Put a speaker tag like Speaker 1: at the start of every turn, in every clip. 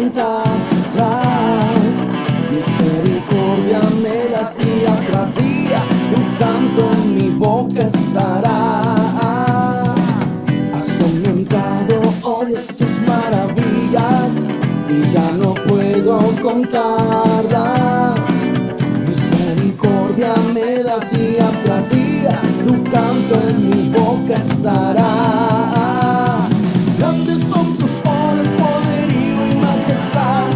Speaker 1: contarlas. Misericordia me das día tras día, tu canto en mi boca estará. Has aumentado, oh Dios, tus maravillas y ya no puedo contarlas. Misericordia me das día tras día, tu canto en mi boca estará. Grandes son tus obras, poderío y majestad.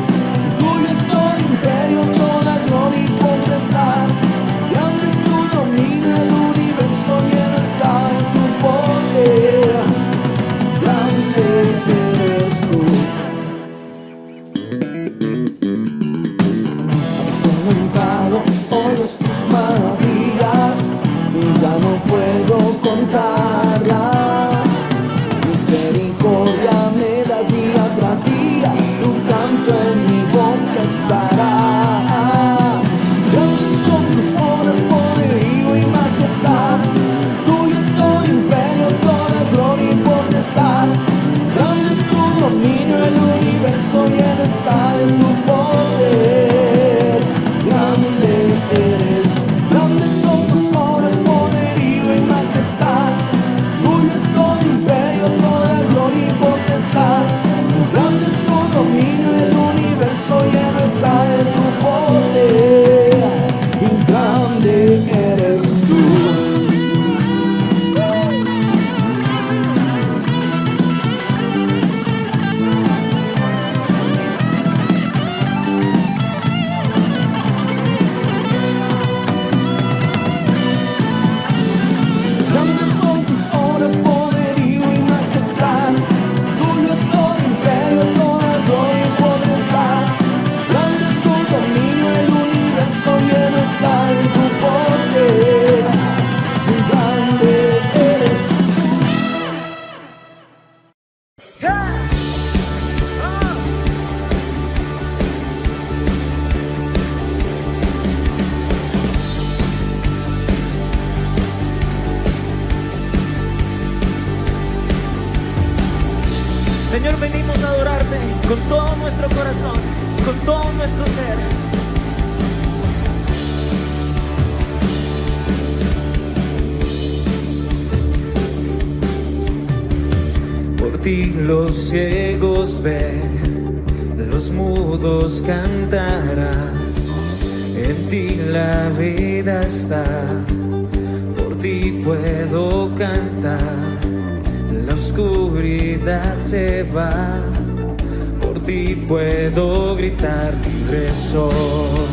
Speaker 1: Tuyo es todo imperio, toda gloria y potestad. Grande es tu dominio, el universo lleno está en tu poder. Grande eres tú. Has aumentado, oh Dios, tus maravillas y ya no puedo contarlas. Misericordia me das día tras día, tu canto en mi boca estará. Grandes son tus obras, poderío y majestad. Tuyo es todo imperio, toda gloria y potestad. Grande es tu dominio, el universo lleno está en tu poder. Grande eres, grandes son tus obras, poderío y majestad. Tuyo es todo imperio, toda gloria y potestad. Grande es tu dominio, el universo lleno está en tu poder. Y grande eres tú. Grandes son tus obras, poderío y majestad. Tuyo es todo imperio, toda gloria y potestad. Grande es tu dominio, el universo lleno está en tu poder. Grande eres.
Speaker 2: Señor, venimos a adorarte con todo nuestro corazón, con todo nuestro ser. Por ti los ciegos ven, los mudos cantarán. En ti la vida está, por ti puedo cantar. La oscuridad se va, por ti puedo gritar, libre soy.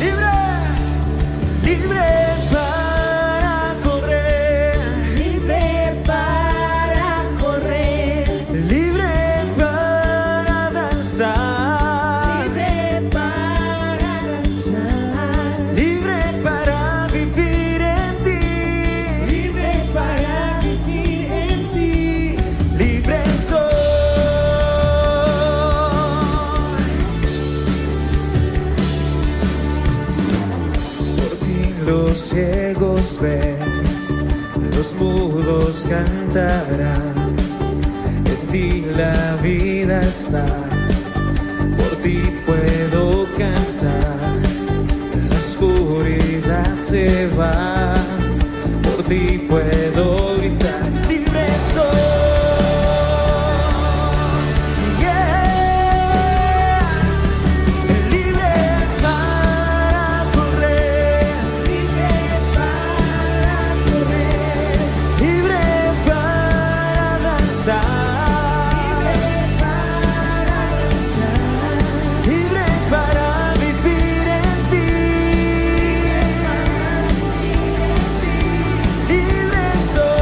Speaker 2: Libre, libre para correr,
Speaker 3: Libre para correr,
Speaker 2: libre para danzar,
Speaker 3: libre para danzar,
Speaker 2: libre para vivir en ti,
Speaker 3: libre para vivir en ti.
Speaker 2: libre soy. Por ti los ciegos ven, los mudos cantarán. En ti la vida está, por ti puedo cantar. La oscuridad se va, por ti puedo gritar, libre soy. Yeah. Libre para correr,
Speaker 3: Libre para correr,
Speaker 2: libre para danzar,
Speaker 3: libre para danzar,
Speaker 2: libre para vivir en ti, libre soy.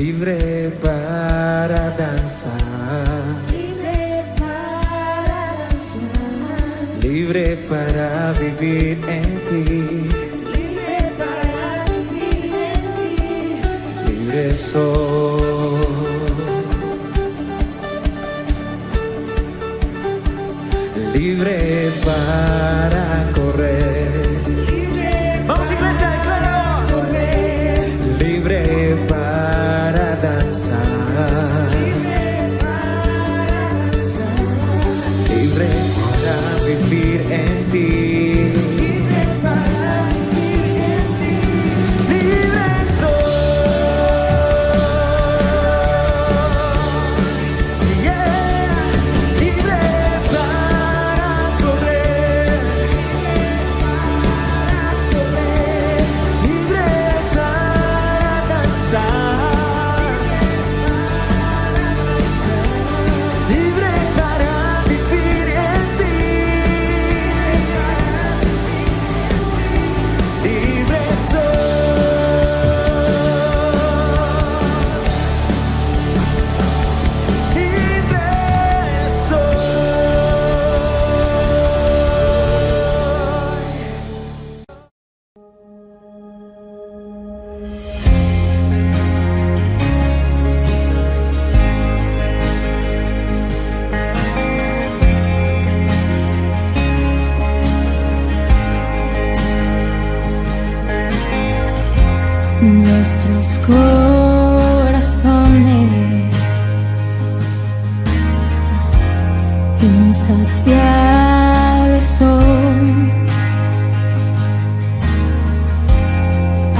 Speaker 2: libre para danzar,
Speaker 3: libre para danzar,
Speaker 2: libre para vivir en ti,
Speaker 3: libre para vivir en ti.
Speaker 2: libre soy. Libre para correr.
Speaker 3: Libre
Speaker 2: Vamos iglesia, decláralo.
Speaker 3: correr,
Speaker 2: Libre para danzar.
Speaker 3: libre para danzar,
Speaker 2: Libre para vivir en ti.
Speaker 3: libre para vivir en ti.
Speaker 2: Libre soy. Yeah. Libre para correr. Libre para danzar. Libre para vivir en ti. Libre soy. Libre soy.
Speaker 4: Nuestros corazones insaciables son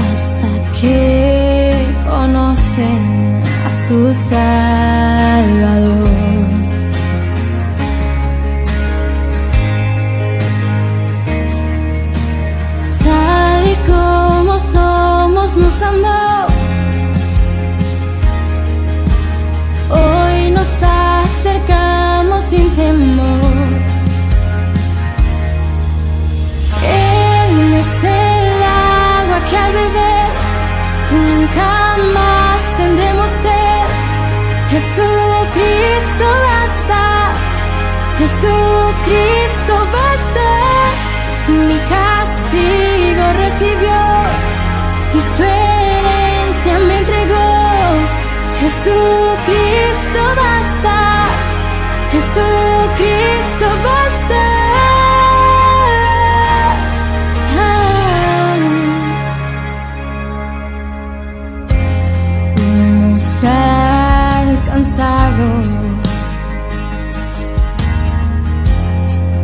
Speaker 4: hasta que conocen a su Salvador. Tal y como somos nos amó, hoy nos acercamos sin temor. Él es el agua que al beber nunca más tendremos sed. Jesucristo basta, Jesucristo basta. Mi castigo recibió y su herencia me entregó. Jesucristo basta, Jesucristo basta. Fuimos alcanzados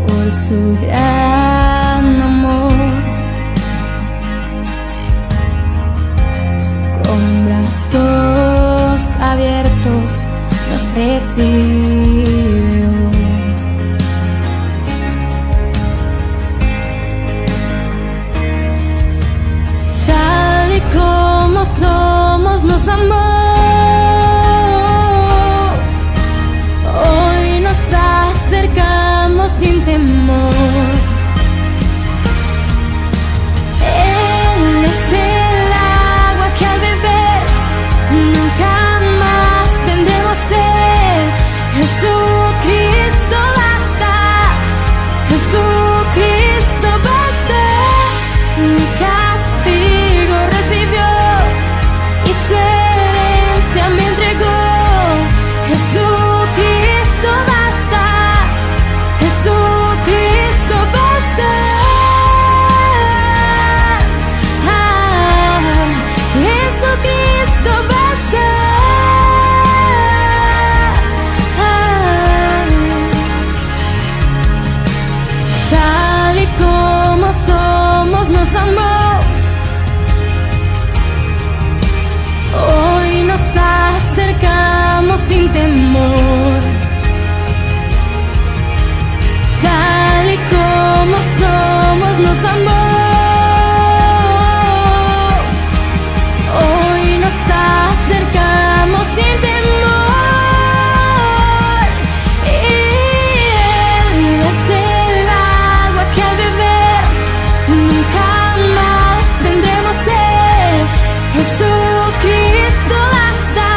Speaker 4: por su gran amor, con brazos abiertos nos recibió. Tal y como somos nos amó, hoy nos acercamos sin temor. Él es el agua que al beber nunca más tendremos sed. Jesucristo basta, Jesucristo basta. Mi castigo recibió y su herencia me entregó. Jesucristo basta, Jesucristo basta. Jesucristo basta. Tal y como somos nos amó, hoy nos acercamos sin temor. Tal y como somos nos amó, hoy nos acercamos sin temor. Y Él es el agua que al beber nunca más tendremos sed. Jesucristo basta,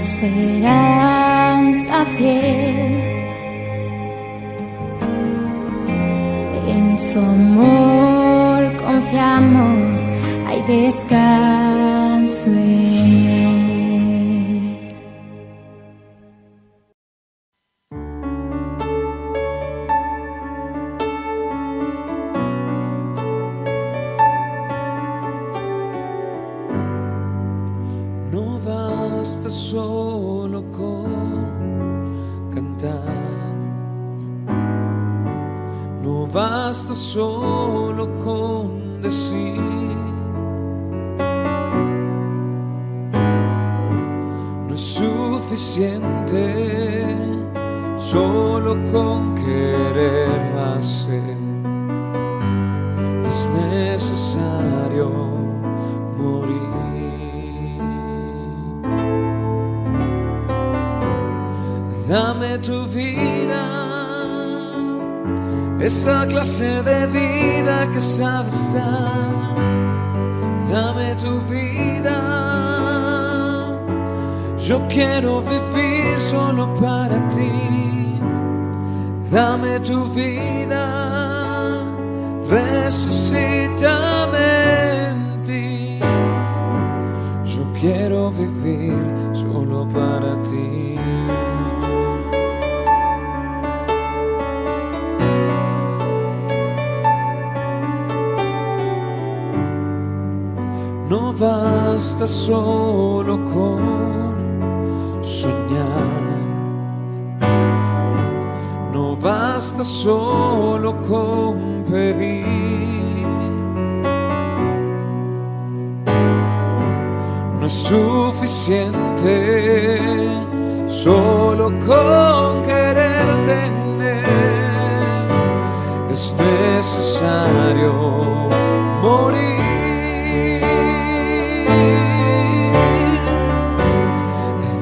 Speaker 4: esperanza fiel. En su amor confiamos, hay descanso en él.
Speaker 1: No basta solo con cantar, no basta solo con decir, no es suficiente solo con querer hacer, es necesario morir. Dame tu vida, esa clase de vida que sabes dar. Dame tu vida, yo quiero vivir solo para ti. Dame tu vida, resucítame en ti. Yo quiero vivir solo para ti. No basta solo con soñar, no basta solo con pedir, no es suficiente solo con querer tener, es necesario morir.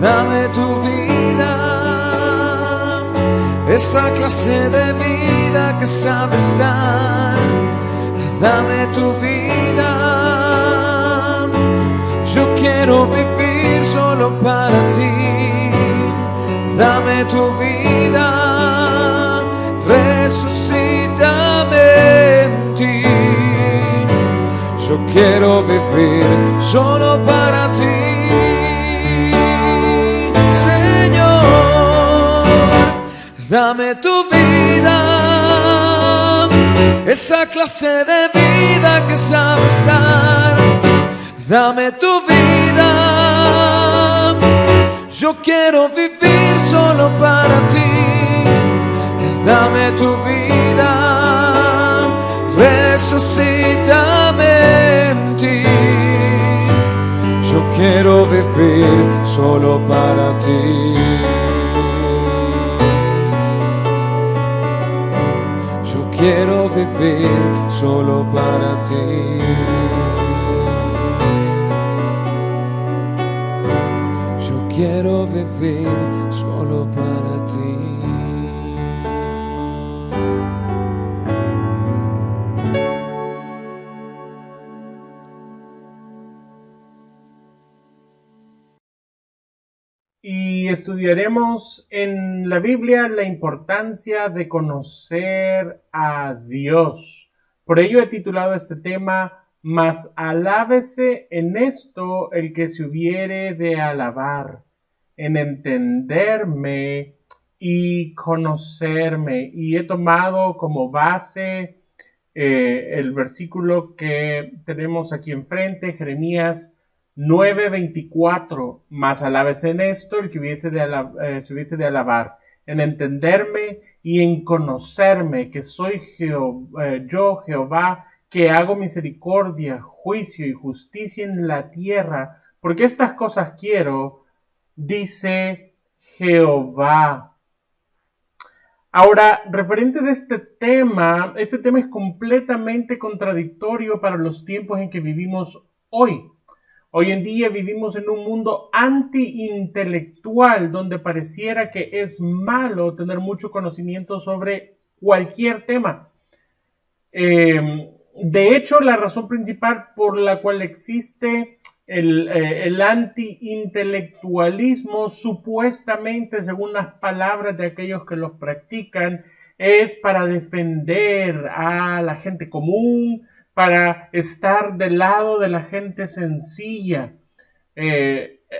Speaker 1: Dame tu vida, esa clase de vida que sabes dar. Dame tu vida, yo quiero vivir solo para ti. Dame tu vida, resucítame en ti. Yo quiero vivir solo para ti. Dame tu vida, esa clase de vida que sabes dar. Dame tu vida, yo quiero vivir solo para ti. Dame tu vida, resucítame en ti. Yo quiero vivir solo para ti. Quiero vivir solo para ti. Yo quiero vivir solo para ti.
Speaker 5: Y estudiaremos en la Biblia la importancia de conocer a Dios. Por ello he titulado este tema, Mas alábese en esto el que se hubiere de alabar, en entenderme y conocerme. Y he tomado como base el versículo que tenemos aquí enfrente, Jeremías 9:24, mas alábese en esto el que se hubiese de alabar, en entenderme y en conocerme, que soy yo Jehová, que hago misericordia, juicio y justicia en la tierra, porque estas cosas quiero, dice Jehová. Ahora, referente de este tema es completamente contradictorio para los tiempos en que vivimos hoy. Hoy en día vivimos en un mundo anti-intelectual donde pareciera que es malo tener mucho conocimiento sobre cualquier tema. De hecho, la razón principal por la cual existe el anti-intelectualismo, supuestamente, según las palabras de aquellos que los practican, es para defender a la gente común, para estar del lado de la gente sencilla.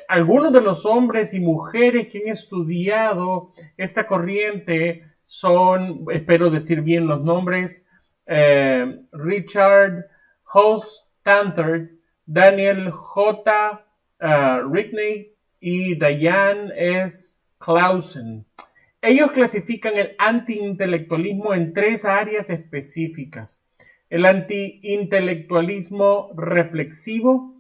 Speaker 5: Algunos de los hombres y mujeres que han estudiado esta corriente son, espero decir bien los nombres, Richard Hofstadter, Daniel J. Rigney y Diane S. Clausen. Ellos clasifican el antiintelectualismo en 3 áreas específicas: el antiintelectualismo reflexivo,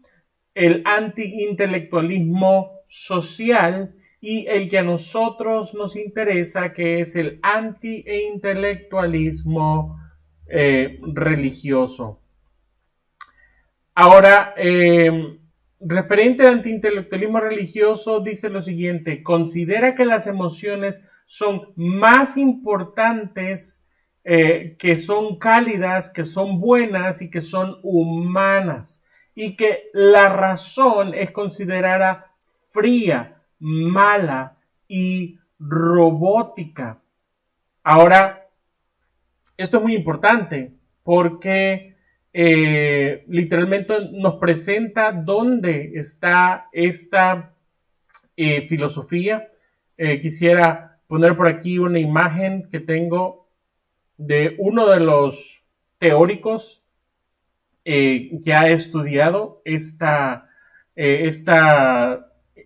Speaker 5: el antiintelectualismo social y el que a nosotros nos interesa, que es el antiintelectualismo religioso. Ahora, referente al antiintelectualismo religioso, dice lo siguiente: considera que las emociones son más importantes, que son cálidas, que son buenas y que son humanas, y que la razón es considerada fría, mala y robótica. Ahora, esto es muy importante porque literalmente nos presenta dónde está esta filosofía. Quisiera poner por aquí una imagen que tengo de uno de los teóricos que ha estudiado esta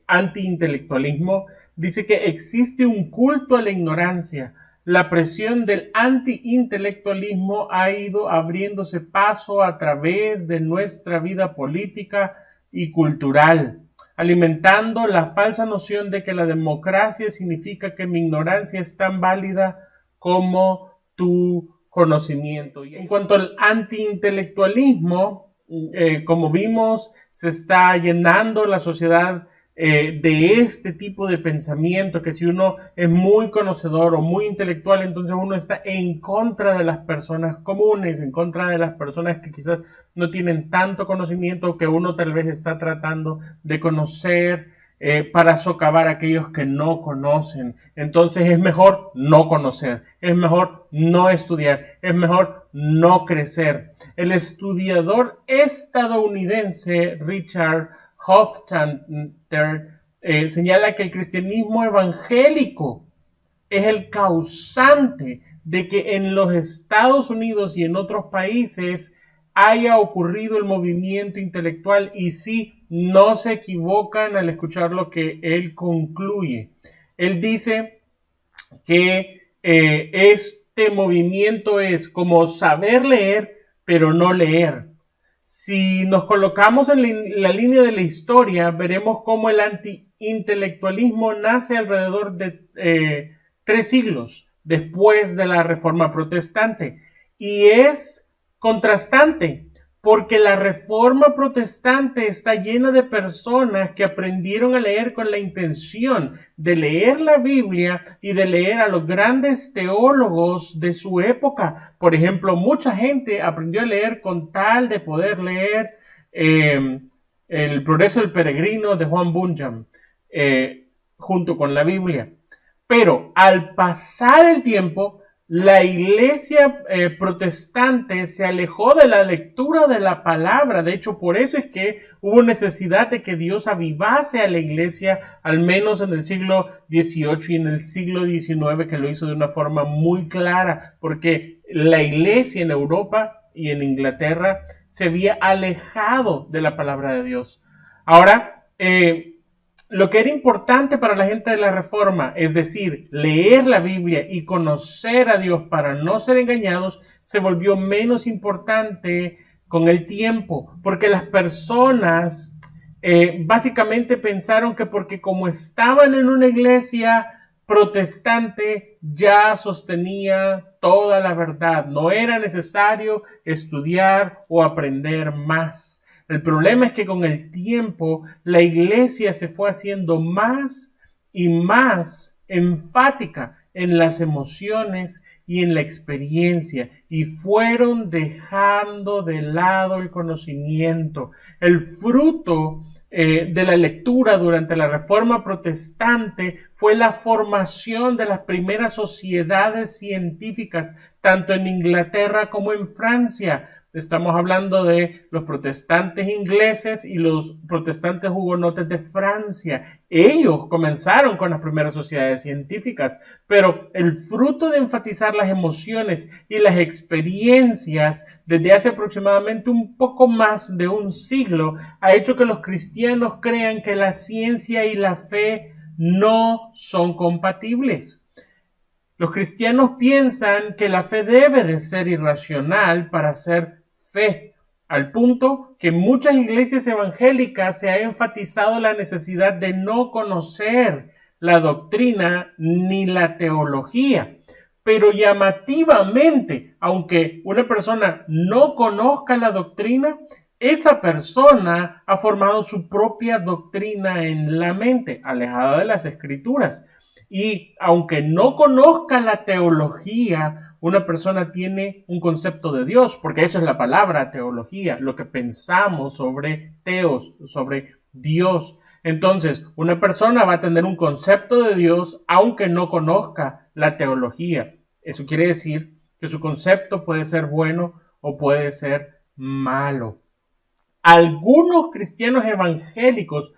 Speaker 5: antiintelectualismo. Dice que existe un culto a la ignorancia. La presión del antiintelectualismo ha ido abriéndose paso a través de nuestra vida política y cultural, alimentando la falsa noción de que la democracia significa que mi ignorancia es tan válida como tu conocimiento. Y en cuanto al antiintelectualismo, como vimos, se está llenando la sociedad de este tipo de pensamiento, que si uno es muy conocedor o muy intelectual, entonces uno está en contra de las personas comunes, en contra de las personas que quizás no tienen tanto conocimiento, que uno tal vez está tratando de conocer para socavar a aquellos que no conocen. Entonces es mejor no conocer, es mejor no estudiar, es mejor no crecer. El estudiador estadounidense Richard Hofstadter señala que el cristianismo evangélico es el causante de que en los Estados Unidos y en otros países haya ocurrido el movimiento intelectual, y sí, no se equivocan al escuchar lo que él concluye. Él dice que este movimiento es como saber leer, pero no leer. Si nos colocamos en la línea de la historia, veremos cómo el antiintelectualismo nace alrededor de 3 siglos después de la Reforma Protestante, y es contrastante porque la Reforma Protestante está llena de personas que aprendieron a leer con la intención de leer la Biblia y de leer a los grandes teólogos de su época. Por ejemplo, mucha gente aprendió a leer con tal de poder leer El progreso del peregrino de Juan Bunyan junto con la Biblia. Pero al pasar el tiempo, la iglesia protestante se alejó de la lectura de la palabra. De hecho, por eso es que hubo necesidad de que Dios avivase a la iglesia, al menos en el siglo XVIII y en el siglo XIX, que lo hizo de una forma muy clara, porque la iglesia en Europa y en Inglaterra se había alejado de la palabra de Dios. Ahora, lo que era importante para la gente de la Reforma, es decir, leer la Biblia y conocer a Dios para no ser engañados, se volvió menos importante con el tiempo, porque las personas básicamente pensaron que porque como estaban en una iglesia protestante ya sostenía toda la verdad, no era necesario estudiar o aprender más. El problema es que con el tiempo la iglesia se fue haciendo más y más enfática en las emociones y en la experiencia, y fueron dejando de lado el conocimiento. El fruto de la lectura durante la Reforma Protestante fue la formación de las primeras sociedades científicas, tanto en Inglaterra como en Francia. Estamos hablando de los protestantes ingleses y los protestantes hugonotes de Francia. Ellos comenzaron con las primeras sociedades científicas, pero el fruto de enfatizar las emociones y las experiencias desde hace aproximadamente un poco más de un siglo ha hecho que los cristianos crean que la ciencia y la fe no son compatibles. Los cristianos piensan que la fe debe de ser irracional para ser fe, al punto que en muchas iglesias evangélicas se ha enfatizado la necesidad de no conocer la doctrina ni la teología. Pero llamativamente, aunque una persona no conozca la doctrina, esa persona ha formado su propia doctrina en la mente, alejada de las escrituras. Y aunque no conozca la teología, una persona tiene un concepto de Dios, porque eso es la palabra teología, lo que pensamos sobre Teos, sobre Dios. Entonces, una persona va a tener un concepto de Dios, aunque no conozca la teología. Eso quiere decir que su concepto puede ser bueno o puede ser malo. Algunos cristianos evangélicos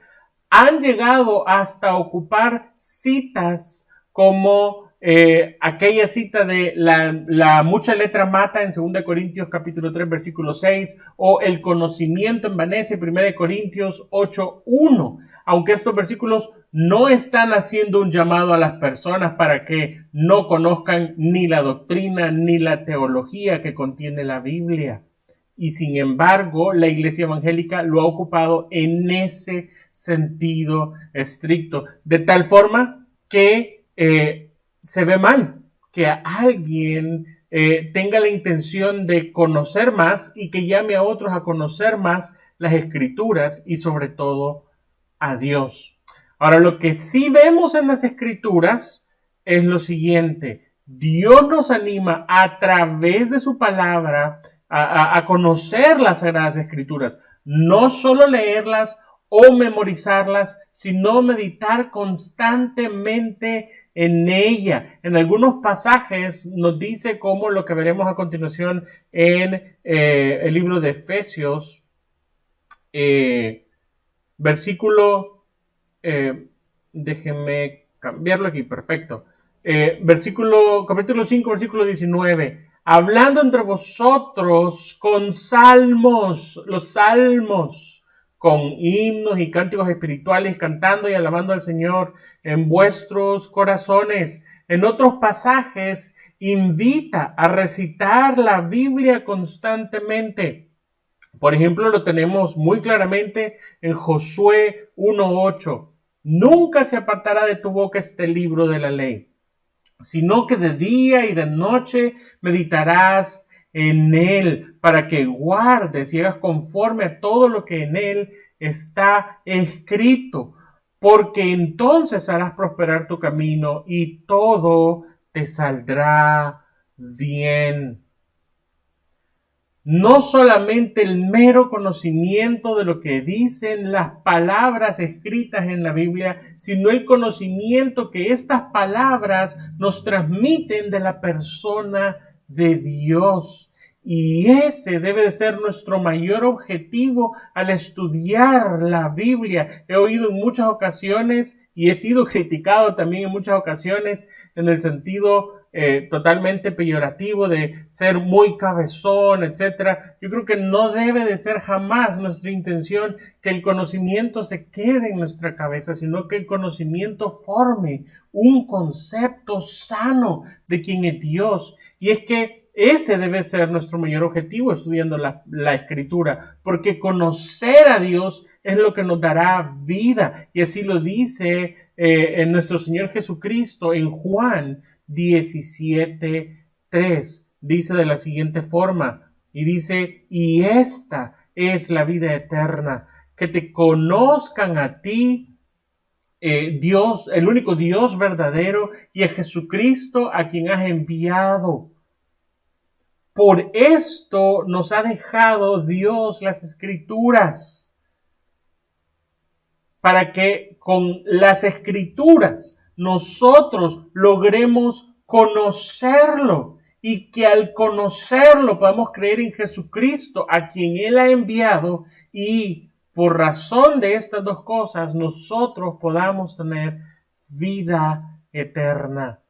Speaker 5: han llegado hasta ocupar citas como aquella cita de la mucha letra mata en 2 Corintios capítulo 3 versículo 6 o el conocimiento envanece 1 Corintios 8:1. Aunque estos versículos no están haciendo un llamado a las personas para que no conozcan ni la doctrina ni la teología que contiene la Biblia. Y sin embargo, la iglesia evangélica lo ha ocupado en ese sentido estricto, de tal forma que se ve mal que alguien tenga la intención de conocer más y que llame a otros a conocer más las escrituras y sobre todo a Dios. Ahora, lo que sí vemos en las escrituras es lo siguiente: Dios nos anima a través de su palabra a conocer las Sagradas Escrituras, no solo leerlas o memorizarlas, sino meditar constantemente en ella. En algunos pasajes nos dice, como lo que veremos a continuación en el libro de Efesios, versículo, déjenme cambiarlo aquí, perfecto. Capítulo 5, versículo 19. Hablando entre vosotros con salmos, los salmos, con himnos y cánticos espirituales, cantando y alabando al Señor en vuestros corazones. En otros pasajes invita a recitar la Biblia constantemente. Por ejemplo, lo tenemos muy claramente en Josué 1:8. Nunca se apartará de tu boca este libro de la ley, sino que de día y de noche meditarás en él, para que guardes y hagas conforme a todo lo que en él está escrito, porque entonces harás prosperar tu camino y todo te saldrá bien. No solamente el mero conocimiento de lo que dicen las palabras escritas en la Biblia, sino el conocimiento que estas palabras nos transmiten de la persona de Dios. Y ese debe de ser nuestro mayor objetivo al estudiar la Biblia. He oído en muchas ocasiones y he sido criticado también en muchas ocasiones en el sentido totalmente peyorativo de ser muy cabezón, etcétera. Yo creo que no debe de ser jamás nuestra intención que el conocimiento se quede en nuestra cabeza, sino que el conocimiento forme un concepto sano de quién es Dios. Y es que ese debe ser nuestro mayor objetivo estudiando la Escritura, porque conocer a Dios es lo que nos dará vida. Y así lo dice en nuestro Señor Jesucristo en Juan 17:3. Dice de la siguiente forma, y dice: y esta es la vida eterna, que te conozcan a ti, Dios, el único Dios verdadero, y a Jesucristo a quien has enviado. Por esto nos ha dejado Dios las Escrituras, para que con las Escrituras nosotros logremos conocerlo y que al conocerlo podamos creer en Jesucristo, a quien Él ha enviado, y por razón de estas dos cosas nosotros podamos tener vida eterna.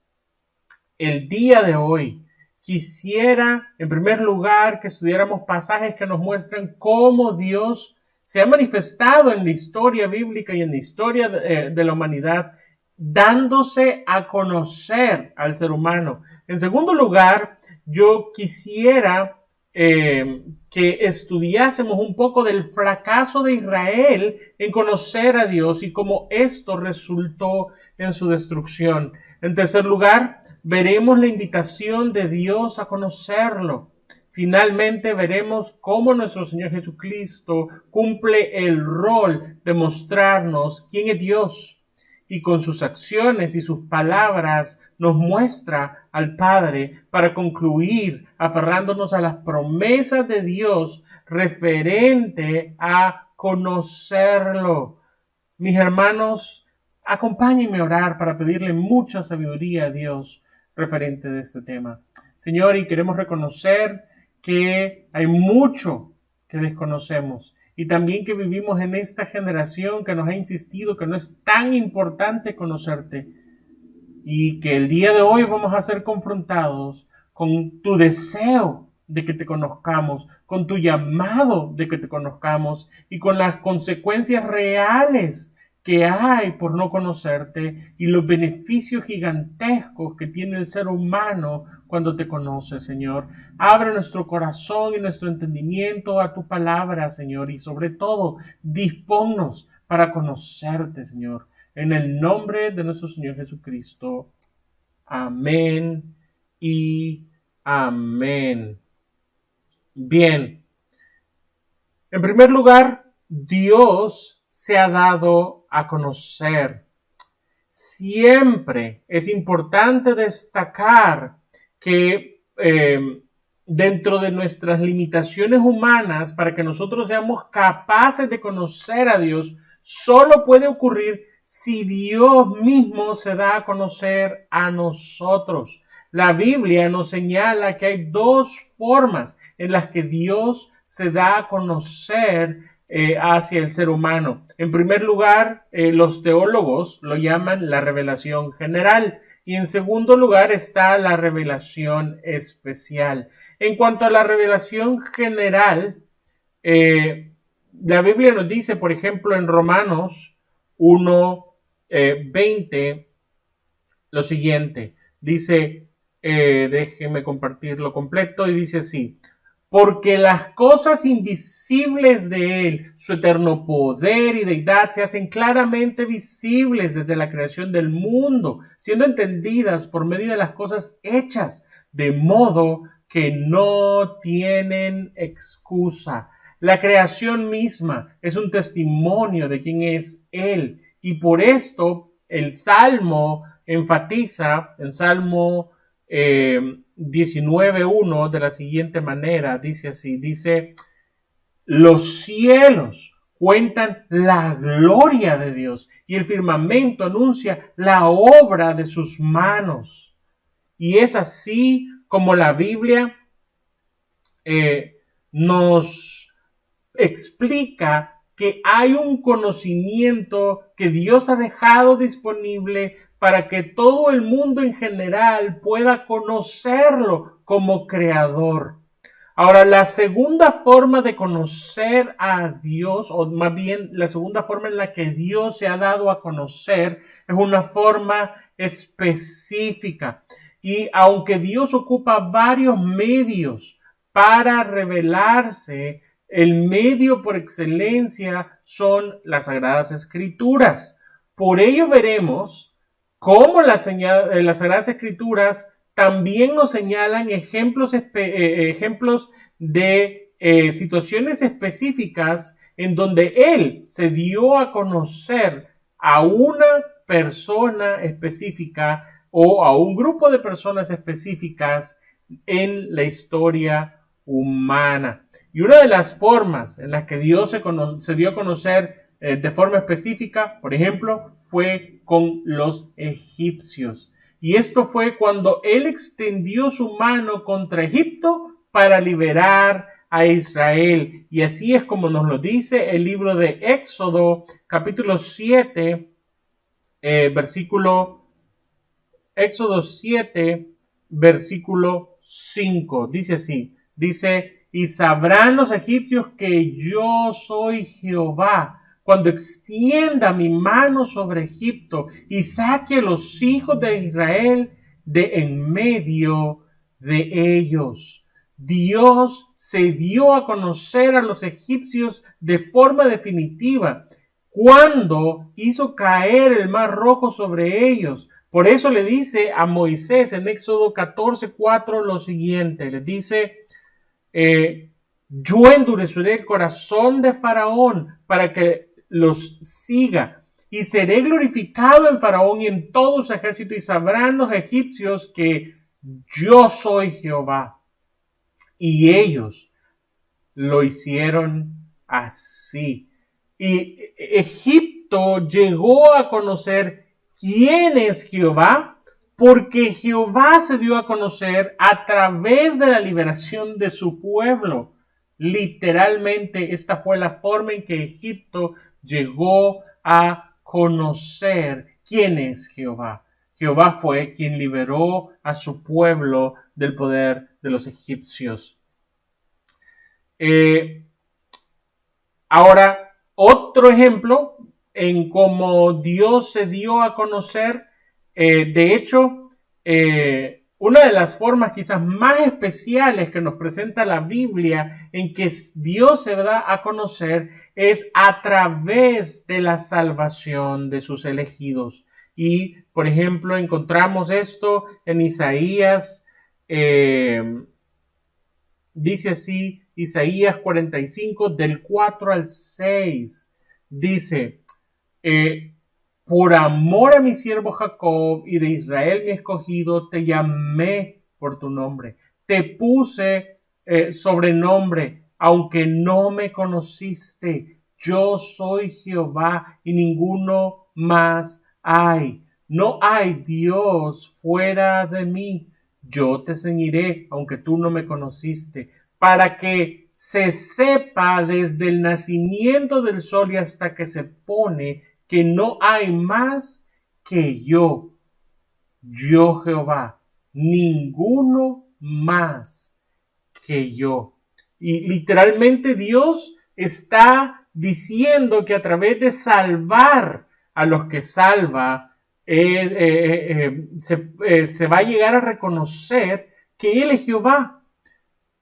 Speaker 5: El día de hoy quisiera, en primer lugar, que estudiáramos pasajes que nos muestran cómo Dios se ha manifestado en la historia bíblica y en la historia de la humanidad, dándose a conocer al ser humano. En segundo lugar, yo quisiera que estudiásemos un poco del fracaso de Israel en conocer a Dios y cómo esto resultó en su destrucción. En tercer lugar, veremos la invitación de Dios a conocerlo. Finalmente veremos cómo nuestro Señor Jesucristo cumple el rol de mostrarnos quién es Dios, y con sus acciones y sus palabras nos muestra al Padre, para concluir aferrándonos a las promesas de Dios referente a conocerlo. Mis hermanos, acompáñenme a orar para pedirle mucha sabiduría a Dios referente de este tema. Señor, y queremos reconocer que hay mucho que desconocemos y también que vivimos en esta generación que nos ha insistido que no es tan importante conocerte, y que el día de hoy vamos a ser confrontados con tu deseo de que te conozcamos, con tu llamado de que te conozcamos y con las consecuencias reales que hay por no conocerte y los beneficios gigantescos que tiene el ser humano cuando te conoce, Señor. Abre nuestro corazón y nuestro entendimiento a tu palabra, Señor, y sobre todo, disponnos para conocerte, Señor. En el nombre de nuestro Señor Jesucristo. Amén y amén. Bien. En primer lugar, Dios se ha dado a conocer. Siempre es importante destacar que dentro de nuestras limitaciones humanas, para que nosotros seamos capaces de conocer a Dios, solo puede ocurrir si Dios mismo se da a conocer a nosotros. La Biblia nos señala que hay dos formas en las que Dios se da a conocer hacia el ser humano. En primer lugar, los teólogos lo llaman la revelación general, y en segundo lugar está la revelación especial. En cuanto a la revelación general, la Biblia nos dice, por ejemplo, en Romanos 1:20, lo siguiente. Dice, déjenme compartirlo completo, y dice así: porque las cosas invisibles de Él, su eterno poder y deidad, se hacen claramente visibles desde la creación del mundo, siendo entendidas por medio de las cosas hechas, de modo que no tienen excusa. La creación misma es un testimonio de quién es Él, y por esto el Salmo enfatiza, en Salmo 19:1, de la siguiente manera, dice así, dice: los cielos cuentan la gloria de Dios y el firmamento anuncia la obra de sus manos. Y es así como la Biblia nos explica que hay un conocimiento que Dios ha dejado disponible para que todo el mundo en general pueda conocerlo como creador. Ahora, la segunda forma de conocer a Dios, o más bien la segunda forma en la que Dios se ha dado a conocer, es una forma específica. Y aunque Dios ocupa varios medios para revelarse, el medio por excelencia son las Sagradas Escrituras. Por ello veremos cómo las Sagradas Escrituras también nos señalan ejemplos de situaciones específicas en donde Él se dio a conocer a una persona específica o a un grupo de personas específicas en la historia humana. Y una de las formas en las que Dios se dio a conocer de forma específica, por ejemplo, fue con los egipcios. Y esto fue cuando él extendió su mano contra Egipto para liberar a Israel. Y así es como nos lo dice el libro de Éxodo, capítulo 7, Éxodo 7, versículo 5. Dice así, dice, y sabrán los egipcios que yo soy Jehová, cuando extienda mi mano sobre Egipto y saque a los hijos de Israel de en medio de ellos. Dios se dio a conocer a los egipcios de forma definitiva cuando hizo caer el mar rojo sobre ellos. Por eso le dice a Moisés en Éxodo 14:4 lo siguiente, le dice, yo endureceré el corazón de Faraón para que los siga, y seré glorificado en Faraón y en todo su ejército, y sabrán los egipcios que yo soy Jehová. Y ellos lo hicieron así. Y Egipto llegó a conocer quién es Jehová, porque Jehová se dio a conocer a través de la liberación de su pueblo. Literalmente, esta fue la forma en que Egipto llegó a conocer quién es Jehová. Jehová fue quien liberó a su pueblo del poder de los egipcios. Ahora, otro ejemplo en cómo Dios se dio a conocer, de hecho, una de las formas quizás más especiales que nos presenta la Biblia en que Dios se da a conocer es a través de la salvación de sus elegidos. Y, por ejemplo, encontramos esto en Isaías, dice así, Isaías 45, del 4 al 6, dice, por amor a mi siervo Jacob y de Israel mi escogido, te llamé por tu nombre, te puse sobrenombre, aunque no me conociste. Yo soy Jehová y ninguno más hay. No hay Dios fuera de mí. Yo te ceñiré, aunque tú no me conociste, para que se sepa desde el nacimiento del sol y hasta que se pone, que no hay más que yo Jehová, ninguno más que yo. Y literalmente Dios está diciendo que a través de salvar a los que salva, se va a llegar a reconocer que Él es Jehová.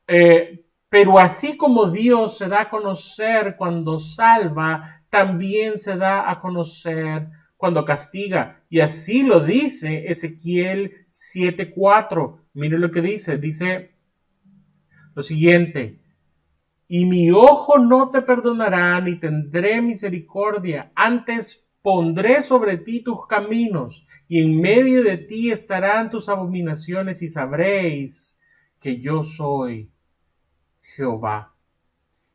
Speaker 5: Pero así como Dios se da a conocer cuando salva, también se da a conocer cuando castiga. Y así lo dice Ezequiel 7:4. Miren lo que dice. Dice lo siguiente. Y mi ojo no te perdonará, ni tendré misericordia. Antes pondré sobre ti tus caminos, y en medio de ti estarán tus abominaciones, y sabréis que yo soy Jehová.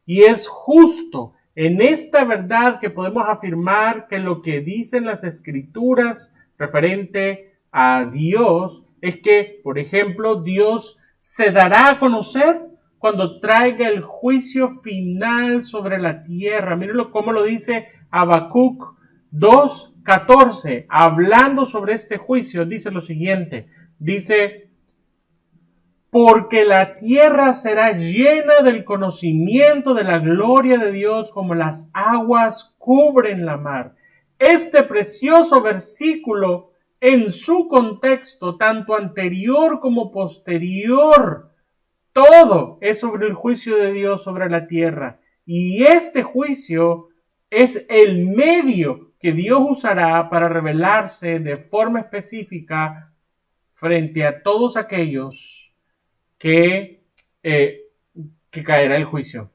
Speaker 5: Y es justo en esta verdad que podemos afirmar que lo que dicen las Escrituras referente a Dios es que, por ejemplo, Dios se dará a conocer cuando traiga el juicio final sobre la tierra. Mírenlo cómo lo dice Habacuc 2:14, hablando sobre este juicio, dice lo siguiente, dice, porque la tierra será llena del conocimiento de la gloria de Dios como las aguas cubren la mar. Este precioso versículo en su contexto, tanto anterior como posterior, todo es sobre el juicio de Dios sobre la tierra. Y este juicio es el medio que Dios usará para revelarse de forma específica frente a todos aquellos que caerá el juicio.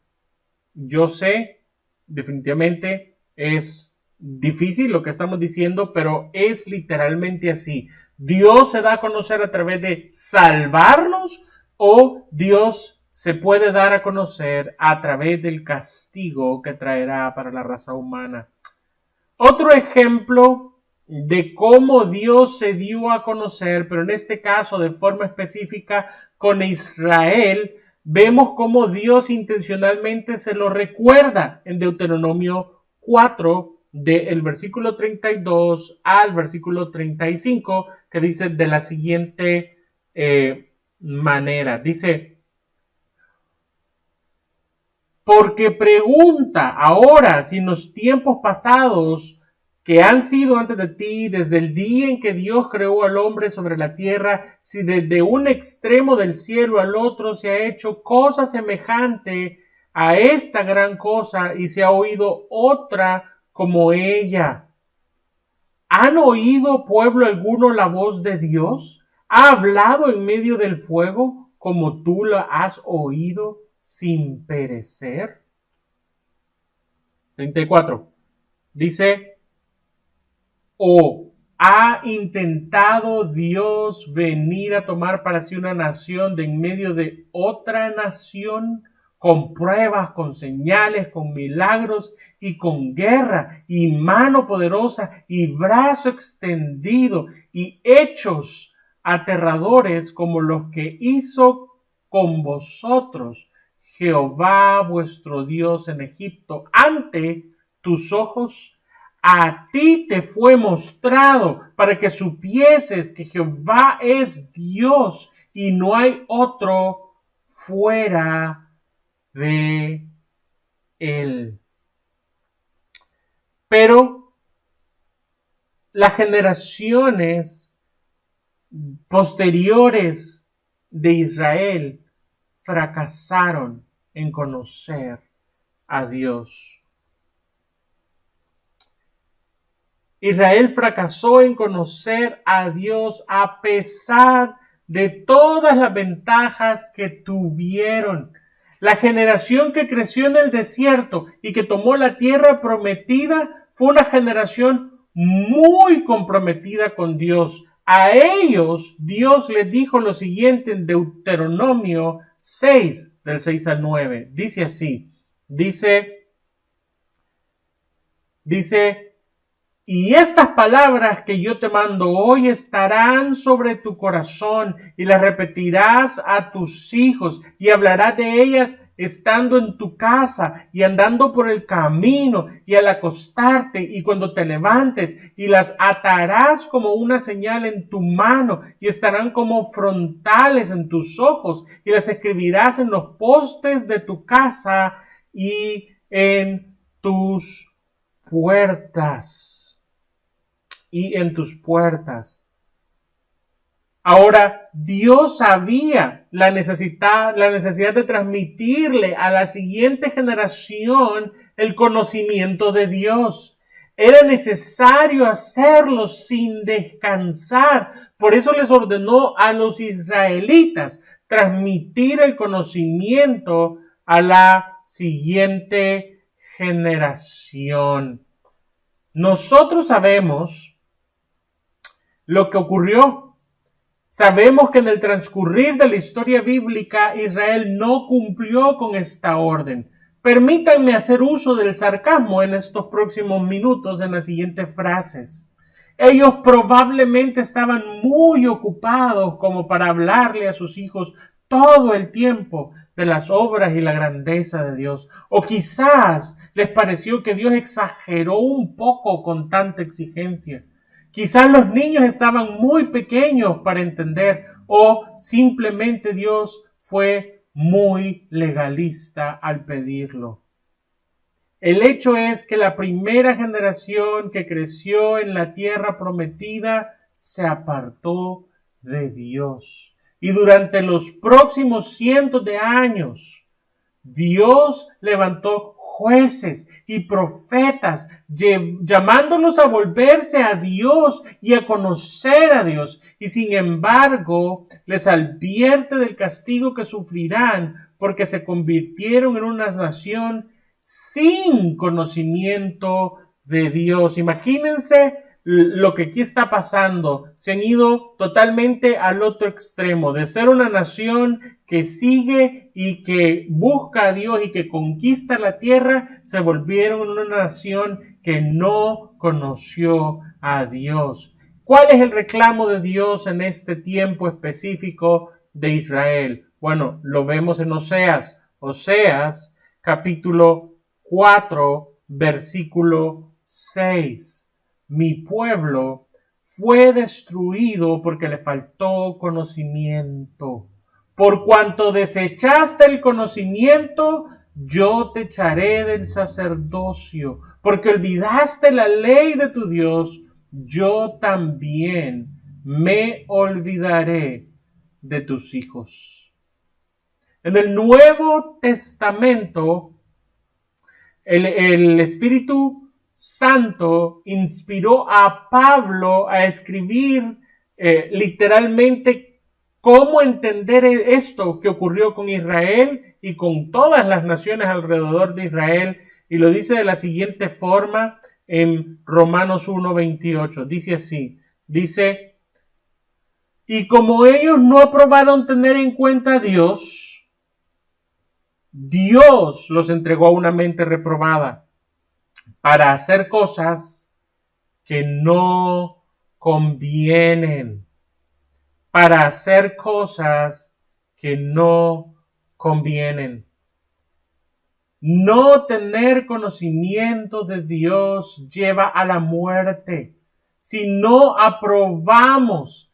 Speaker 5: Yo sé, definitivamente es difícil lo que estamos diciendo, pero es literalmente así. Dios se da a conocer a través de salvarnos, o Dios se puede dar a conocer a través del castigo que traerá para la raza humana. Otro ejemplo de cómo Dios se dio a conocer, pero en este caso de forma específica con Israel, vemos cómo Dios intencionalmente se lo recuerda en Deuteronomio 4, del versículo 32 al versículo 35, que dice de la siguiente manera. Dice: porque pregunta ahora si en los tiempos pasados que han sido antes de ti, desde el día en que Dios creó al hombre sobre la tierra, si desde un extremo del cielo al otro se ha hecho cosa semejante a esta gran cosa y se ha oído otra como ella. ¿Han oído pueblo alguno la voz de Dios? ¿Ha hablado en medio del fuego como tú la has oído sin perecer? 34. Dice: ¿o ha intentado Dios venir a tomar para sí una nación de en medio de otra nación, con pruebas, con señales, con milagros y con guerra y mano poderosa y brazo extendido y hechos aterradores como los que hizo con vosotros Jehová vuestro Dios en Egipto ante tus ojos? A ti te fue mostrado para que supieses que Jehová es Dios y no hay otro fuera de él. Pero las generaciones posteriores de Israel fracasaron en conocer a Dios. Israel fracasó en conocer a Dios a pesar de todas las ventajas que tuvieron. La generación que creció en el desierto y que tomó la tierra prometida fue una generación muy comprometida con Dios. A ellos Dios les dijo lo siguiente en Deuteronomio 6, del 6 al 9. Dice así, dice, y estas palabras que yo te mando hoy estarán sobre tu corazón y las repetirás a tus hijos y hablarás de ellas estando en tu casa y andando por el camino y al acostarte y cuando te levantes, y las atarás como una señal en tu mano y estarán como frontales en tus ojos y las escribirás en los postes de tu casa y en tus puertas. Ahora, Dios sabía la necesidad de transmitirle a la siguiente generación el conocimiento de Dios. Era necesario hacerlo sin descansar. Por eso les ordenó a los israelitas transmitir el conocimiento a la siguiente generación. Nosotros sabemos lo que ocurrió. Sabemos que en el transcurrir de la historia bíblica, Israel no cumplió con esta orden. Permítanme hacer uso del sarcasmo en estos próximos minutos en las siguientes frases. Ellos probablemente estaban muy ocupados como para hablarle a sus hijos todo el tiempo de las obras y la grandeza de Dios. O quizás les pareció que Dios exageró un poco con tanta exigencia. Quizás los niños estaban muy pequeños para entender, o simplemente Dios fue muy legalista al pedirlo. El hecho es que la primera generación que creció en la tierra prometida se apartó de Dios. Y durante los próximos cientos de años, Dios levantó jueces y profetas, llamándolos a volverse a Dios y a conocer a Dios. Y sin embargo, les advierte del castigo que sufrirán porque se convirtieron en una nación sin conocimiento de Dios. Imagínense lo que aquí está pasando. Se han ido totalmente al otro extremo, de ser una nación que sigue y que busca a Dios y que conquista la tierra, se volvieron una nación que no conoció a Dios. ¿Cuál es el reclamo de Dios en este tiempo específico de Israel? Bueno, lo vemos en Oseas. Oseas, capítulo 4, versículo 6. Mi pueblo fue destruido porque le faltó conocimiento. Por cuanto desechaste el conocimiento, yo te echaré del sacerdocio. Porque olvidaste la ley de tu Dios, yo también me olvidaré de tus hijos. En el Nuevo Testamento, el Espíritu Santo inspiró a Pablo a escribir literalmente cómo entender esto que ocurrió con Israel y con todas las naciones alrededor de Israel. Y lo dice de la siguiente forma en Romanos 1:28. Dice así, dice, y como ellos no aprobaron tener en cuenta a Dios, Dios los entregó a una mente reprobada para hacer cosas que no convienen. Para hacer cosas que no convienen. No tener conocimiento de Dios lleva a la muerte. Si no aprobamos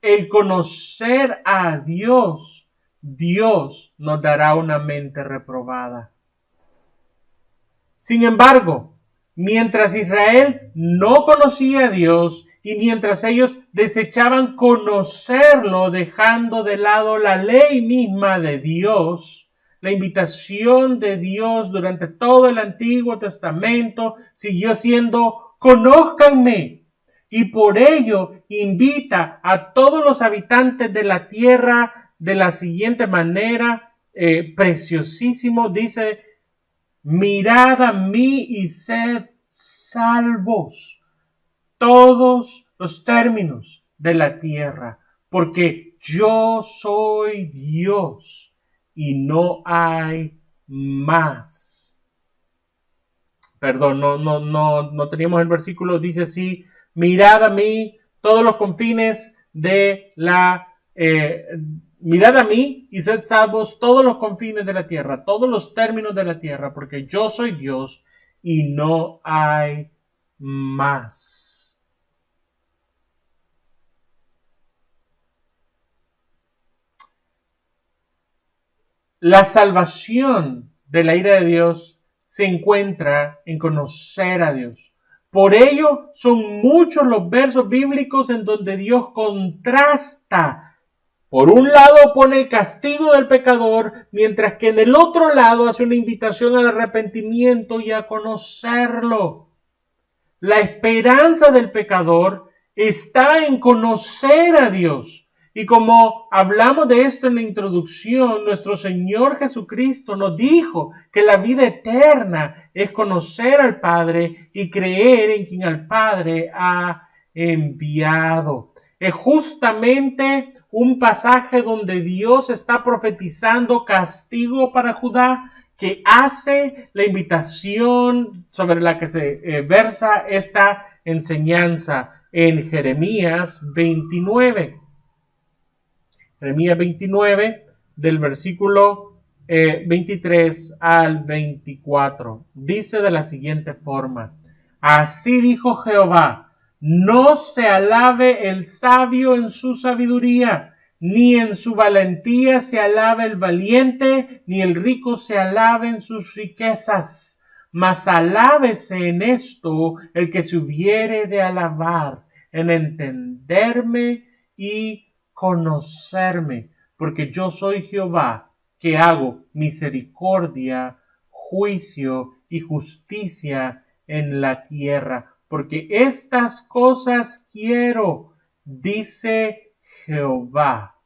Speaker 5: el conocer a Dios, Dios nos dará una mente reprobada. Sin embargo, mientras Israel no conocía a Dios y mientras ellos desechaban conocerlo, dejando de lado la ley misma de Dios, la invitación de Dios durante todo el Antiguo Testamento siguió siendo: conózcanme. Y por ello invita a todos los habitantes de la tierra de la siguiente manera, preciosísimo, dice: mirad a mí y sed salvos, todos los términos de la tierra, porque yo soy Dios y no hay más. Perdón, no teníamos el versículo, dice así: mirad a mí todos los confines de la mirad a mí y sed salvos todos los confines de la tierra, todos los términos de la tierra, porque yo soy Dios y no hay más. La salvación de la ira de Dios se encuentra en conocer a Dios. Por ello son muchos los versos bíblicos en donde Dios contrasta. Por un lado pone el castigo del pecador, mientras que en el otro lado hace una invitación al arrepentimiento y a conocerlo. La esperanza del pecador está en conocer a Dios. Y como hablamos de esto en la introducción, nuestro Señor Jesucristo nos dijo que la vida eterna es conocer al Padre y creer en quien al Padre ha enviado. Es justamente un pasaje donde Dios está profetizando castigo para Judá, que hace la invitación sobre la que se versa esta enseñanza en Jeremías 29. Jeremías 29, del versículo 23 al 24. Dice de la siguiente forma: así dijo Jehová, no se alabe el sabio en su sabiduría, ni en su valentía se alabe el valiente, ni el rico se alabe en sus riquezas. Mas alábese en esto el que se hubiere de alabar, en entenderme y conocerme, porque yo soy Jehová, que hago misericordia, juicio y justicia en la tierra, porque estas cosas quiero, dice Jehová.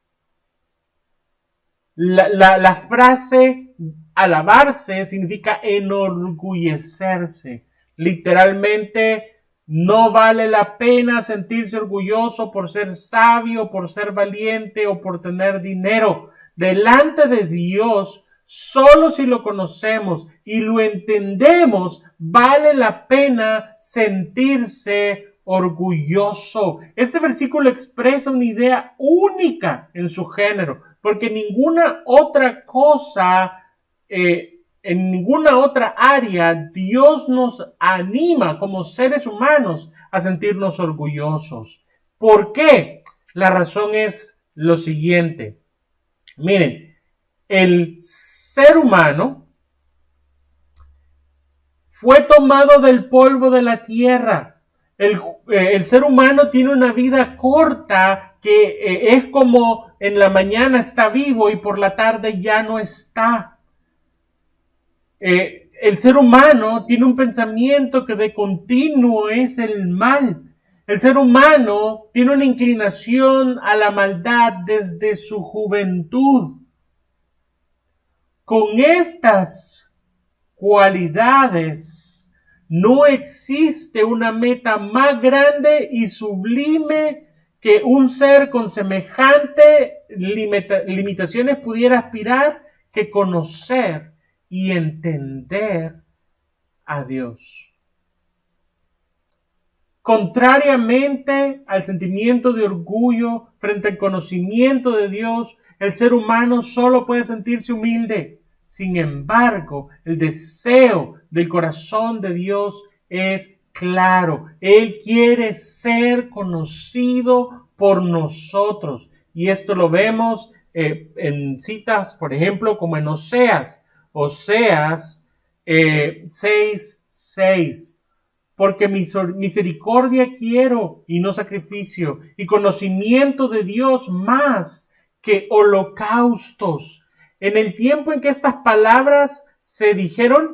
Speaker 5: La frase alabarse significa enorgullecerse. Literalmente, no vale la pena sentirse orgulloso por ser sabio, por ser valiente o por tener dinero. Delante de Dios Solo si lo conocemos y lo entendemos, vale la pena sentirse orgulloso. Este versículo expresa una idea única en su género, porque ninguna otra cosa, en ninguna otra área, Dios nos anima como seres humanos a sentirnos orgullosos. ¿Por qué? La razón es lo siguiente. Miren, el ser humano fue tomado del polvo de la tierra. El ser humano tiene una vida corta que es como en la mañana está vivo y por la tarde ya no está. El ser humano tiene un pensamiento que de continuo es el mal. El ser humano tiene una inclinación a la maldad desde su juventud. Con estas cualidades no existe una meta más grande y sublime que un ser con semejante limitaciones pudiera aspirar que conocer y entender a Dios. Contrariamente al sentimiento de orgullo frente al conocimiento de Dios, el ser humano solo puede sentirse humilde. Sin embargo, el deseo del corazón de Dios es claro. Él quiere ser conocido por nosotros. Y esto lo vemos en citas, por ejemplo, como en Oseas 6:6. Porque misericordia quiero y no sacrificio, y conocimiento de Dios más que holocaustos. En el tiempo en que estas palabras se dijeron,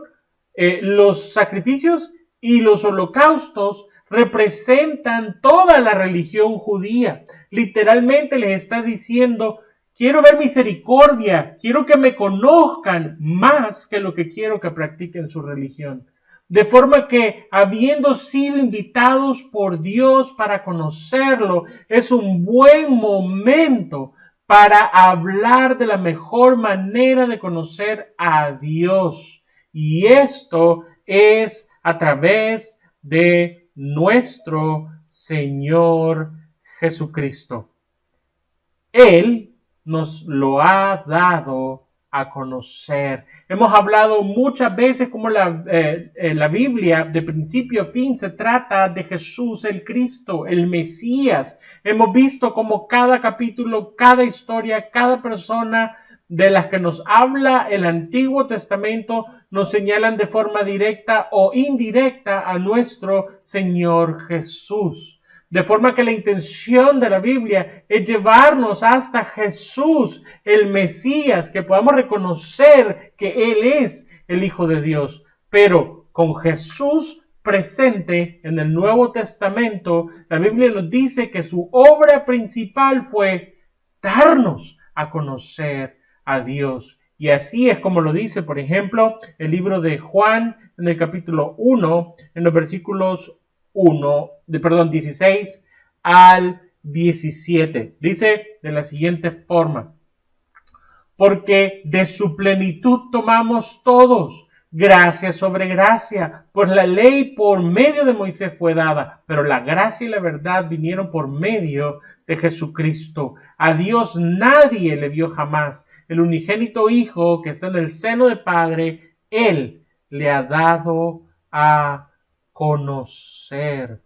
Speaker 5: los sacrificios y los holocaustos representan toda la religión judía. Literalmente les está diciendo, quiero ver misericordia, quiero que me conozcan más que lo que quiero que practiquen su religión. De forma que, habiendo sido invitados por Dios para conocerlo, es un buen momento para hablar de la mejor manera de conocer a Dios. Y esto es a través de nuestro Señor Jesucristo. Él nos lo ha dado a conocer. Hemos hablado muchas veces como la Biblia de principio a fin se trata de Jesús el Cristo, el Mesías. Hemos visto como cada capítulo, cada historia, cada persona de las que nos habla el Antiguo Testamento nos señalan de forma directa o indirecta a nuestro Señor Jesús. De forma que la intención de la Biblia es llevarnos hasta Jesús, el Mesías, que podamos reconocer que Él es el Hijo de Dios. Pero con Jesús presente en el Nuevo Testamento, la Biblia nos dice que su obra principal fue darnos a conocer a Dios. Y así es como lo dice, por ejemplo, el libro de Juan en el capítulo 1, en los versículos 16 al 17. Dice de la siguiente forma: porque de su plenitud tomamos todos, gracia sobre gracia, pues la ley por medio de Moisés fue dada, pero la gracia y la verdad vinieron por medio de Jesucristo. A Dios nadie le vio jamás. El unigénito Hijo que está en el seno del Padre, Él le ha dado a conocer.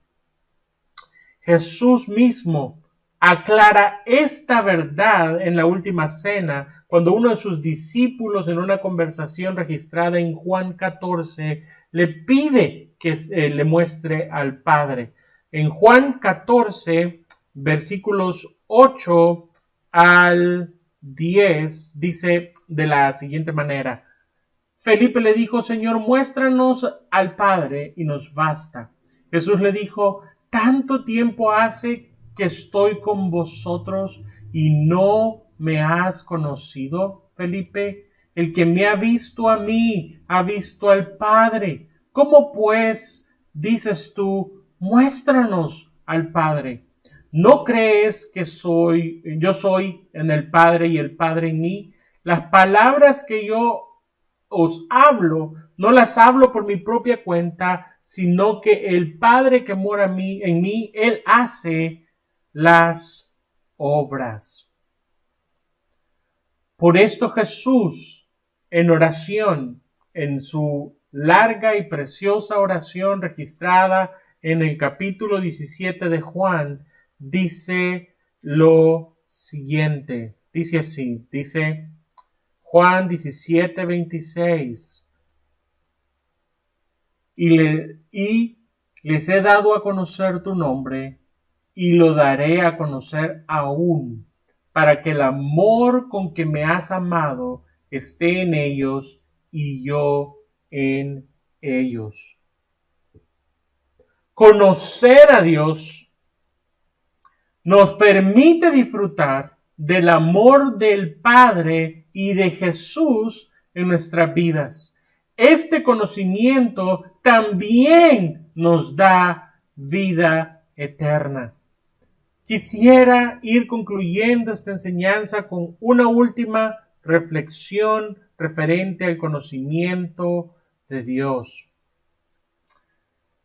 Speaker 5: Jesús mismo aclara esta verdad en la última cena, cuando uno de sus discípulos, en una conversación registrada en Juan 14, le pide que le muestre al Padre. En Juan 14, versículos 8 al 10, dice de la siguiente manera: Felipe le dijo, Señor, muéstranos al Padre y nos basta. Jesús le dijo, tanto tiempo hace que estoy con vosotros y no me has conocido, Felipe. El que me ha visto a mí, ha visto al Padre. ¿Cómo pues dices tú, muéstranos al Padre? ¿No crees que yo soy en el Padre y el Padre en mí? Las palabras que yo os hablo, no las hablo por mi propia cuenta, sino que el Padre que mora en mí, Él hace las obras. Por esto Jesús, en oración, en su larga y preciosa oración registrada en el capítulo 17 de Juan, dice lo siguiente. Dice así, dice Juan 17, 26. Y les he dado a conocer tu nombre y lo daré a conocer aún, para que el amor con que me has amado esté en ellos y yo en ellos. Conocer a Dios nos permite disfrutar del amor del Padre y de Jesús en nuestras vidas. Este conocimiento también nos da vida eterna. Quisiera ir concluyendo esta enseñanza con una última reflexión referente al conocimiento de Dios.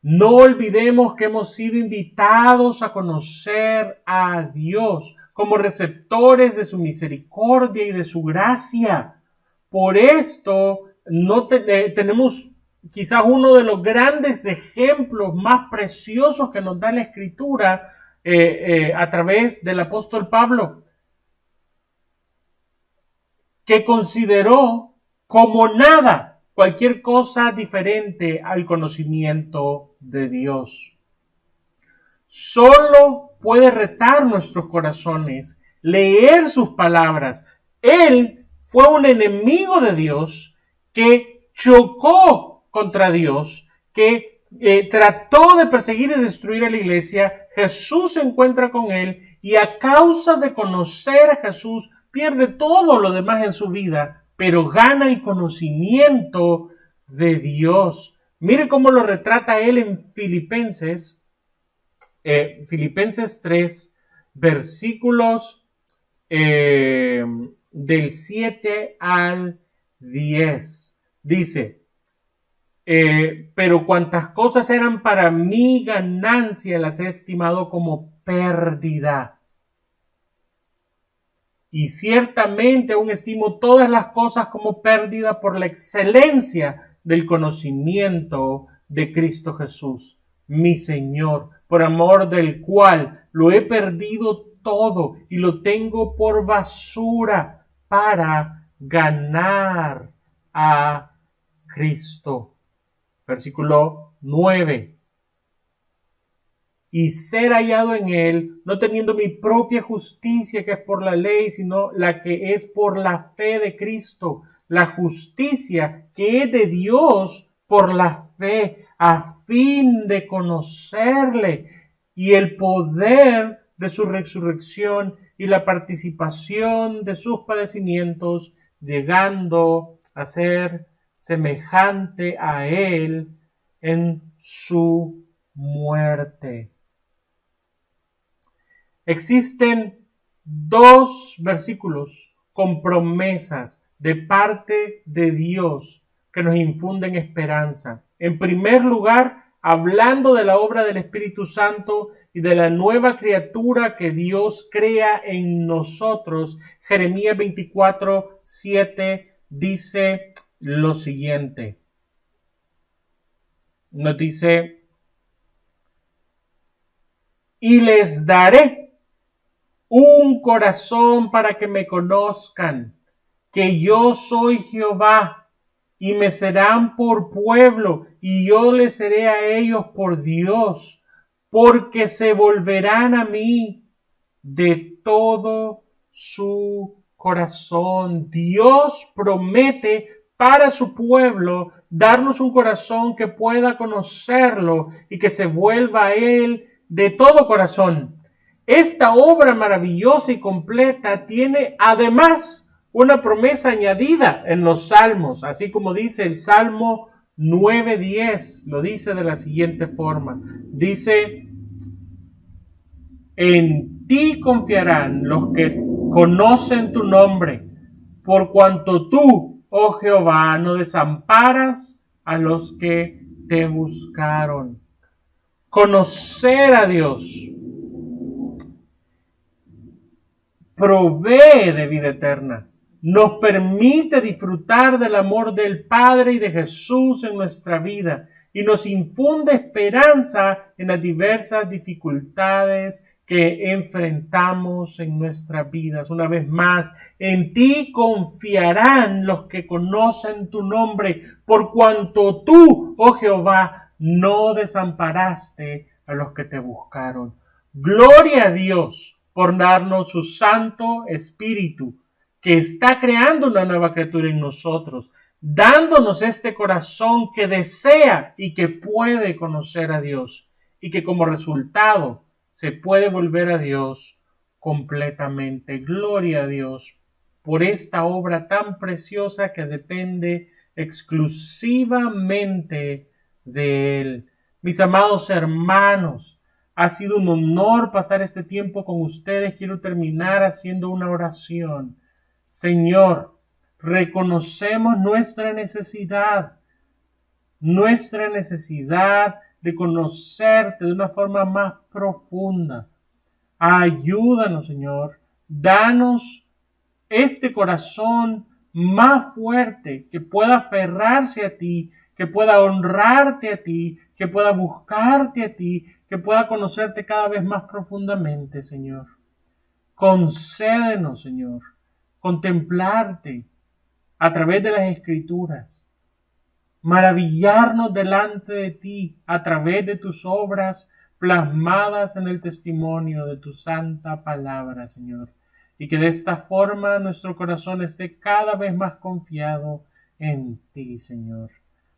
Speaker 5: No olvidemos que hemos sido invitados a conocer a Dios como receptores de su misericordia y de su gracia. Por esto tenemos quizás uno de los grandes ejemplos más preciosos que nos da la Escritura a través del apóstol Pablo, que consideró como nada cualquier cosa diferente al conocimiento de Dios. Solo puede retar nuestros corazones, leer sus palabras. Él fue un enemigo de Dios que chocó contra Dios, que trató de perseguir y destruir a la iglesia. Jesús se encuentra con él y a causa de conocer a Jesús pierde todo lo demás en su vida, pero gana el conocimiento de Dios. Mire cómo lo retrata él en Filipenses 3, versículos del 7 al 10. Dice, pero cuantas cosas eran para mi ganancia, las he estimado como pérdida. Y ciertamente aún estimo todas las cosas como pérdida por la excelencia del conocimiento de Cristo Jesús, mi Señor, por amor del cual lo he perdido todo y lo tengo por basura para ganar a Cristo. Versículo 9. Y ser hallado en él, no teniendo mi propia justicia que es por la ley, sino la que es por la fe de Cristo, la justicia que es de Dios por la fe, a fin de conocerle y el poder de su resurrección y la participación de sus padecimientos, llegando a ser semejante a él en su muerte. Existen 2 versículos con promesas de parte de Dios que nos infunden esperanza. En primer lugar, hablando de la obra del Espíritu Santo y de la nueva criatura que Dios crea en nosotros, Jeremías 24, 7 dice lo siguiente. Nos dice, y les daré un corazón para que me conozcan, que yo soy Jehová, y me serán por pueblo, y yo les seré a ellos por Dios, porque se volverán a mí de todo su corazón. Dios promete para su pueblo darnos un corazón que pueda conocerlo y que se vuelva a él de todo corazón. Esta obra maravillosa y completa tiene además una promesa añadida en los salmos, así como dice el Salmo 9:10, lo dice de la siguiente forma. Dice, en ti confiarán los que conocen tu nombre, por cuanto tú, oh Jehová, no desamparas a los que te buscaron. Conocer a Dios provee de vida eterna. Nos permite disfrutar del amor del Padre y de Jesús en nuestra vida y nos infunde esperanza en las diversas dificultades que enfrentamos en nuestras vidas. Una vez más, en ti confiarán los que conocen tu nombre, por cuanto tú, oh Jehová, no desamparaste a los que te buscaron. Gloria a Dios por darnos su Santo Espíritu, que está creando una nueva criatura en nosotros, dándonos este corazón que desea y que puede conocer a Dios, y que como resultado se puede volver a Dios completamente. Gloria a Dios por esta obra tan preciosa que depende exclusivamente de Él. Mis amados hermanos, ha sido un honor pasar este tiempo con ustedes. Quiero terminar haciendo una oración. Señor, reconocemos nuestra necesidad de conocerte de una forma más profunda. Ayúdanos, Señor. Danos este corazón más fuerte que pueda aferrarse a ti, que pueda honrarte a ti, que pueda buscarte a ti, que pueda conocerte cada vez más profundamente, Señor. Concédenos, Señor, contemplarte a través de las Escrituras, maravillarnos delante de ti a través de tus obras plasmadas en el testimonio de tu santa palabra, Señor, y que de esta forma nuestro corazón esté cada vez más confiado en ti, Señor.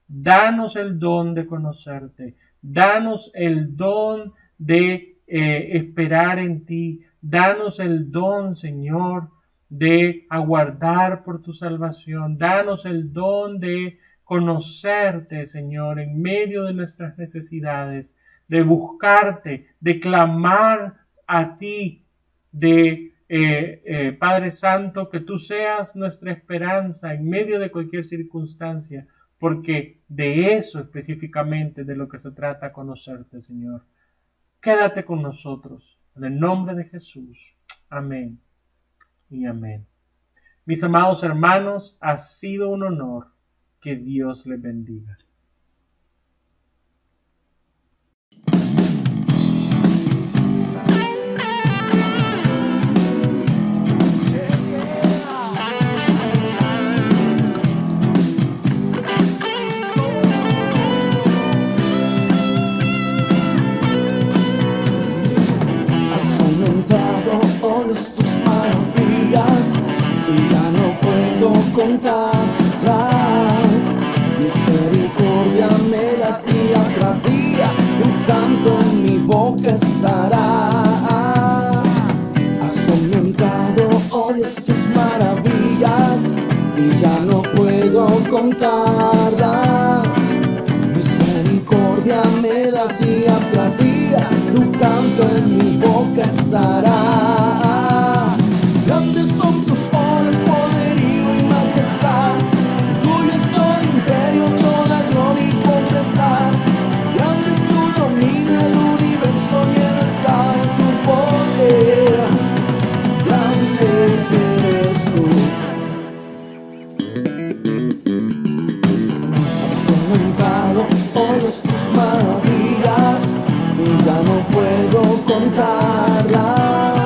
Speaker 5: Danos el don de conocerte, danos el don de esperar en ti, danos el don, Señor, de aguardar por tu salvación, danos el don de conocerte, Señor, en medio de nuestras necesidades, de buscarte, de clamar a ti, de Padre Santo, que tú seas nuestra esperanza en medio de cualquier circunstancia, porque de eso específicamente de lo que se trata conocerte, Señor. Quédate con nosotros, en el nombre de Jesús. Amén y amén. Mis amados hermanos, ha sido un honor. Que Dios les bendiga.
Speaker 1: Has aumentado, oh Dios, tus maravillas y ya no puedo contarlas. Misericordia me das día tras día, un canto en mi boca estará. Has aumentado, oh Dios, tus maravillas y ya no puedo contarlas. Misericordia me das día tras día, tu canto en mi boca estará. Grandes son tus obras, poderío y majestad. Tuyo es todo imperio, toda gloria y potestad. Grande es tu dominio, el universo lleno está en tu poder. Grande eres tú. Has aumentado, oh Dios, tus maravillas y ya no puedo contarlas.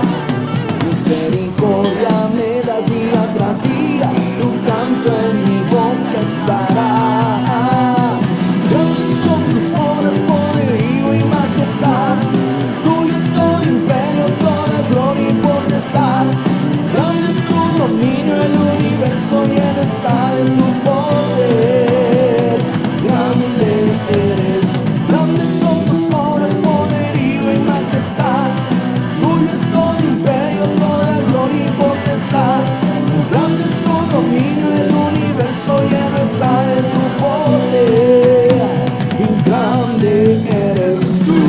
Speaker 1: Misericordia me das día tras día, tu canto en mi boca estará. Grandes son tus obras, poderío y majestad. Tuyo es todo imperio, toda gloria y potestad. Grande es tu dominio, el universo lleno está en tu poder. Grande eres, grandes son tus obras, poderío y majestad. Tuyo es todo imperio, toda gloria y potestad. Grande es tu dominio, el universo lleno está en tu poder. Y grande eres tú.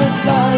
Speaker 1: está.